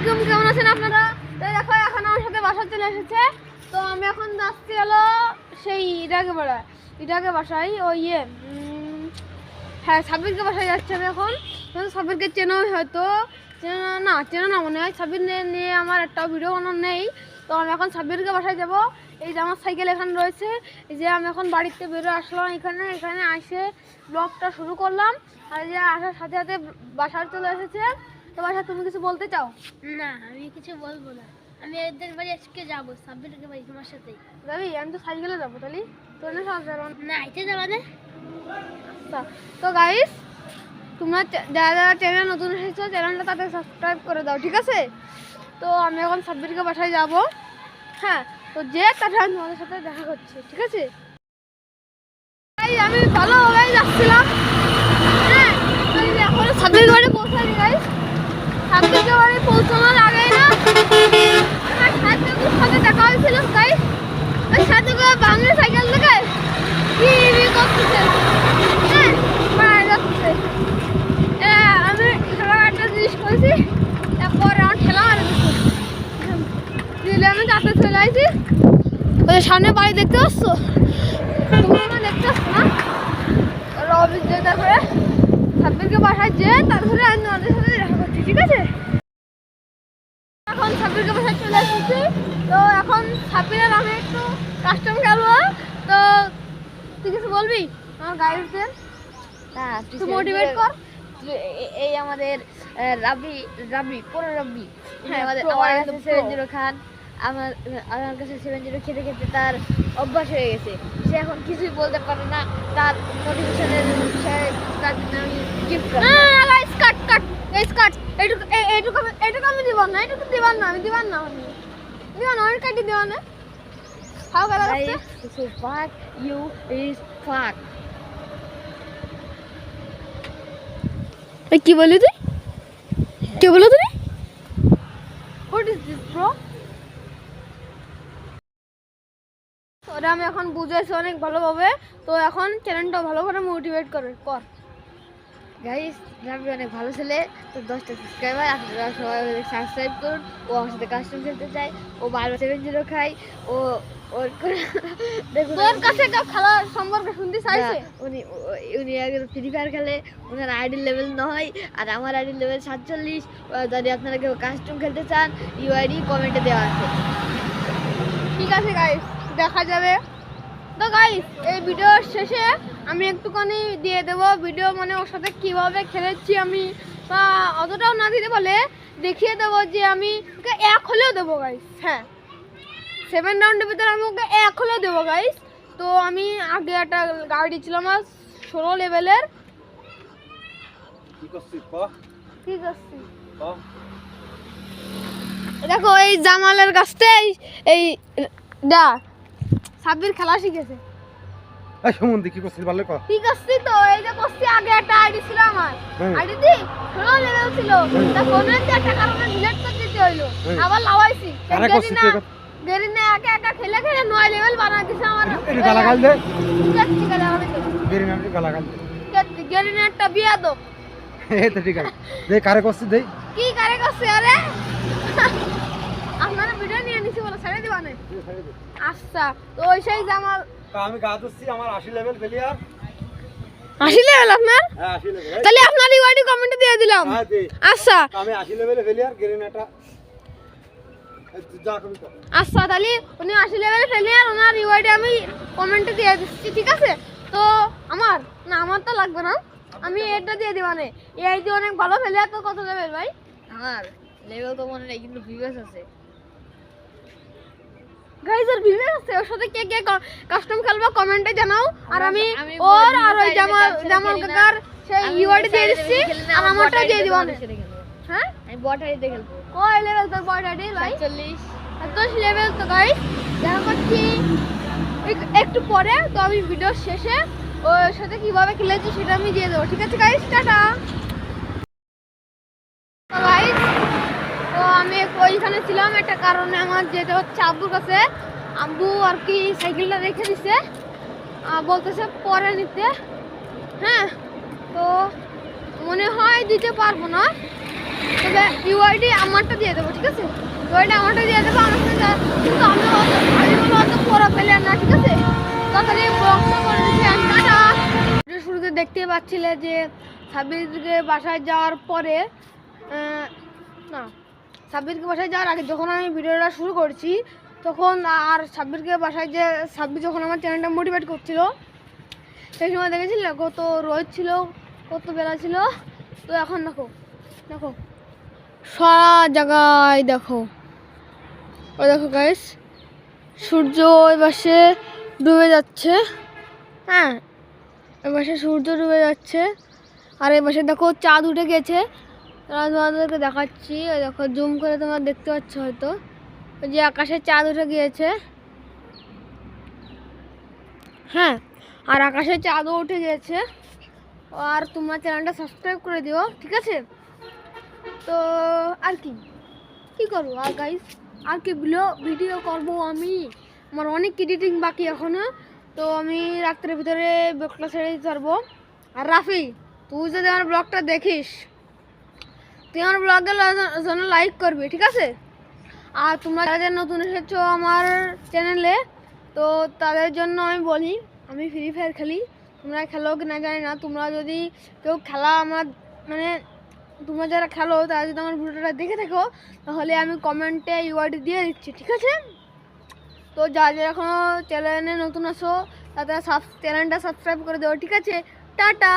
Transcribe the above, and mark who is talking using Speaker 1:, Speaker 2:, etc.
Speaker 1: আলাইকুম, কেমন আছেন আপনারা? তো দেখো এখন আমার সাথে বাসা চলে এসেছে। তো আমি এখন যাচ্ছি হলো সেই ইটাকে বাসায় ওই হ্যাঁ সাব্বিরকে বাসায় যাচ্ছি আমি এখন। সাব্বিরকে চেনো হয়তো, চেনো না মনে হয়। সাব্বির নিয়ে আমার একটা ভিডিও বানানো নেই। তো আমি এখন সাব্বিরকে বাসায় যাব। এই যে আমার সাইকেল এখানে রয়েছে, এই যে আমি এখন বাড়িতে বেরো আসলাম, এখানে এসে ব্লগটা শুরু করলাম। আর যে আসার সাথে সাথে বাসায় চলে এসেছে। তো বাসা তুমি কিছু বলতে চাও?
Speaker 2: না, আমি কিছু বলবো না। আমি এদের বাড়ি আজকে যাবো, সাব্বিরের বাড়ি তোমার সাথেই
Speaker 1: যাবি? আমি তো সাইকেলে যাবো। তাহলে তোর
Speaker 2: না আইতে যাবা না।
Speaker 1: তো গাইস, তোমরা যারা চ্যানেল নতুন এসেছো চ্যানেলটা তাদের সাবস্ক্রাইব করে দাও, ঠিক আছে? তো আমি এখন সাব্বিরকে বাসায় যাব। হ্যাঁ, তো যে তাহলে আমি তোমাদের সাথে দেখা করছি, ঠিক আছে? আমি ভালোভাবেই যাচ্ছিলাম। হ্যাঁ, এখন সাব্বিরকে বাড়ি পৌঁছাইনি গাইস। সাব্বিরকে বাড়ি পৌঁছানোর আগেই না আমার সাথে দেখা হয়েছিল গাইস। ওই সাথে করে বাংলা সাইকেল থেকে কি করতেছে। হ্যাঁ, মারা যাচ্ছে। আমি একটা জিনিস করেছি, তারপর আমার ঠেলা মারা দিলে আমি কাছে চলে আসছি। ওই সামনে বাড়ি দেখতে পাচ্ছ, তোমরা দেখতে পাচ্ছ না? রবি যে তারপরে সাব্বিরকে বাসায় যে তারপরে আমি ওদের সাথে দেখা করছি, ঠিক আছে? এখন সাব্বিরকে বাসায় চলে এসেছি। তো এখন সাব্বিরের আমি একটু কাস্টম খেলবো। তো তুই কিছু বলবি আমার গাইডদের?
Speaker 3: হ্যাঁ,
Speaker 1: তুই মোটিভেট কর।
Speaker 3: এই আমাদের রাবি
Speaker 1: হ্যাঁ,
Speaker 3: আমাদের কাছে 70 খান। আমার কাছে 70 খেতে খেতে তার অভ্যাস হয়ে গেছে। সে এখন কিছুই বলতে পারে না। তার মোটিভেশনের তার জন্য আমি গিফট করব।
Speaker 1: এইটুকু আমি দিবার না, আমি দিবার না অনেক কাটি দিবার না। খাও গেল
Speaker 3: So fuck you is fuck.
Speaker 1: কি বলি তুই? কি বলো তুমি? What is this bro? ওরা আমি এখন বুঝাইছি অনেক ভালোভাবে। তো এখন চ্যানেলটা ভালো করে মোটিভেট কর।
Speaker 3: গাইস, রাবি অনেক ভালো ছেলে। তো 10টা সাবস্ক্রাইবার, আপনারা সবাই সাবস্ক্রাইব করুন। ও আমার সাথে কাস্টম খেলতে চায়, ও বারবার 70 খায়। ওর
Speaker 1: দেখুন তোর কাছে কেউ খেলার সম্পর্কে শুনতে চাইছে?
Speaker 3: উনি একজন ফ্রি ফায়ার খেলে, ওনার আইডি লেভেল 9 আর আমার আইডি লেভেল 47। যদি আপনারা কেউ কাস্টম খেলতে চান, ইউআইডি কমেন্টে দেওয়া আছে।
Speaker 1: ঠিক আছে গাইস, দেখা যাবে। তো গাইস, এই ভিডিওর শেষে আমি একটুখানি দিয়ে দেবো ভিডিও, মানে ওর সাথে কীভাবে খেলেছি আমি, বা অতটাও না দিতে বলে দেখিয়ে দেবো যে আমি ওকে 1 হলেও দেবো গাইস। হ্যাঁ, 7 রাউন্ডের ভিতরে আমি ওকে 1 হলেও দেবো গাইস। তো আমি আগে একটা গাড়ি ছিল আমার 16 লেভেলের। ঠিক আছে, দেখো এই জামালের কাছে এই সাব্বির খেলা শিখেছে।
Speaker 4: এই সম্বন্ধে কি করছিস ভালো কর।
Speaker 1: ঠিক আছে, তো এই যে করছি আগে একটা আইডি ছিল আমার, আইডি দি 16 লেভেল ছিল। তা ফোনে একটা কারণে ডিলিট করে দিতে হইলো, আবার লাগাইছি।
Speaker 4: আরে করছিস তুই?
Speaker 1: গেরিনা একা খেলে 9 লেভেল বানাই দিছে আমার।
Speaker 4: এই গালাগাল দে,
Speaker 1: ঠিক আছে আমি
Speaker 4: গেরিনা গালাগাল দে।
Speaker 1: গেরিনা একটা বিয়া দাও।
Speaker 4: এই তো ঠিক আছে, দে কারে করছিস দেই।
Speaker 1: কি কারে করছে? আরে আপনারা ভিডিও নিয়ে নিছি বলে ছেড়ে দিবা না। আচ্ছা, তো ওই সেই জামাল
Speaker 4: আমি গা ধরছি আমার 80 লেভেল প্লেয়ার।
Speaker 1: 80 লেভেল আপনার?
Speaker 4: হ্যাঁ 80 লেভেল।
Speaker 1: তাহলে আপনার রিওয়ার্ড কমেন্টে দিয়ে দিলাম।
Speaker 4: হ্যাঁ দে।
Speaker 1: আচ্ছা,
Speaker 4: আমি 80 লেভেলে প্লেয়ার, গেরিনাটা যা কবি কর।
Speaker 1: আচ্ছা, তাহলে উনি 80 লেভেলে প্লেয়ার, ওনার রিওয়ার্ডে আমি কমেন্টে দিয়ে দিচ্ছি, ঠিক আছে? তো আমার তো লাগবে না, আমি এটা দিয়ে দিবা না। এই আইডি অনেক ভালো প্লেয়ার। তো কত লেভেল ভাই?
Speaker 3: আমার লেভেল তো মনে নেই, কিন্তু ভিউয়ার্স আছে।
Speaker 1: গাইস, আর ভিডিও আছে, ওর সাথে কে কে কাস্টম খেলবা কমেন্টে জানাও। আর আমি
Speaker 3: আমি
Speaker 1: ওর আর ওই জামাল কাকার সেই রিওয়ার্ড দিয়ে দিচ্ছি, আর আমারটা দিয়ে দিবা না। হ্যাঁ,
Speaker 3: আমি বট আইডিতে খেলবো।
Speaker 1: কয় লেভেল তোর বয় আইডি ভাই?
Speaker 3: 40
Speaker 1: লেভেল। তো গাইস, দেখা করছি একটু পরে। তো আমি ভিডিওর শেষে ওর সাথে কিভাবে খেলেছি সেটা আমি দিয়ে দেবো, ঠিক আছে গাইস? টাটা। তো গাইস, তো আমি ওইখানে ছিলাম একটা কারণে, আমার যেতে হচ্ছে আব্বুর কাছে। আব্বু আর কি সাইকেলটা রেখে দিছে, বলতেছে পরে নিতে। হ্যাঁ, তো মনে হয় দিতে পারবো না। তবে ইউআইডি আমারটা দিয়ে দেবো, ঠিক আছে? ইউআইডি আমারটা দিয়ে দেবো, আমার সাথে কিন্তু আমি অত পড়া প্লেয়ার না, ঠিক আছে? তাড়াতাড়ি ব্লগটা করে দিচ্ছি আমি, টাটা। শুরুতে দেখতেই পাচ্ছিলে যে সাব্বিরকে বাসায় যাওয়ার পরে না, সাব্বিরকে বাসায় যাওয়ার আগে যখন আমি ভিডিওটা শুরু করছি তখন আর সাব্বিরকে বাসায় যে সাব্বির যখন আমার চ্যানেলটা মোটিভেট করছিল সেই সময় দেখেছিল কত রোদ ছিল, কত বেলা ছিল। তো এখন দেখো দেখো সারা জায়গায় দেখো, ও দেখো গাইস সূর্য ওই পাশে ডুবে যাচ্ছে। হ্যাঁ, এ পাশে সূর্য ডুবে যাচ্ছে আর এ পাশে দেখো চাঁদ উঠে গেছে। তোমাদেরকে দেখাচ্ছি, ওই দেখো জুম করে তোমরা দেখতে পাচ্ছ হয়তো, ওই যে আকাশে চাঁদ উঠে গিয়েছে। হ্যাঁ, আর আকাশে চাঁদও উঠে গেছে। আর তোমার চ্যানেলটা সাবস্ক্রাইব করে দিও, ঠিক আছে? তো আর কি করবো আর গাইস, আর কি ভিডিও করবো আমি, আমার অনেক এডিটিং বাকি এখনো। তো আমি রাত্রের ভিতরে ব্লগটা ছেড়ে দিতে পারবো। আর রাফি, তুই যদি আমার ব্লগটা দেখিস, তুই আমার ব্লগের জন্য লাইক করবি, ঠিক আছে? আর তোমরা যারা নতুন এসেছো আমার চ্যানেলে, তো তাদের জন্য আমি বলি আমি ফ্রি ফায়ার খেলি। তোমরা খেলো কি না জানি না, তোমরা যদি কেউ খেলা আমার মানে তোমরা যারা খেলো তারা যদি আমার ভিডিওটা দেখে থাকো তাহলে আমি কমেন্টে ইউআইডি দিয়ে দিচ্ছি, ঠিক আছে? তো যারা এখনও চ্যানেলে নতুন আসো তারা চ্যানেলটা সাবস্ক্রাইব করে দেবো, ঠিক আছে? টাটা।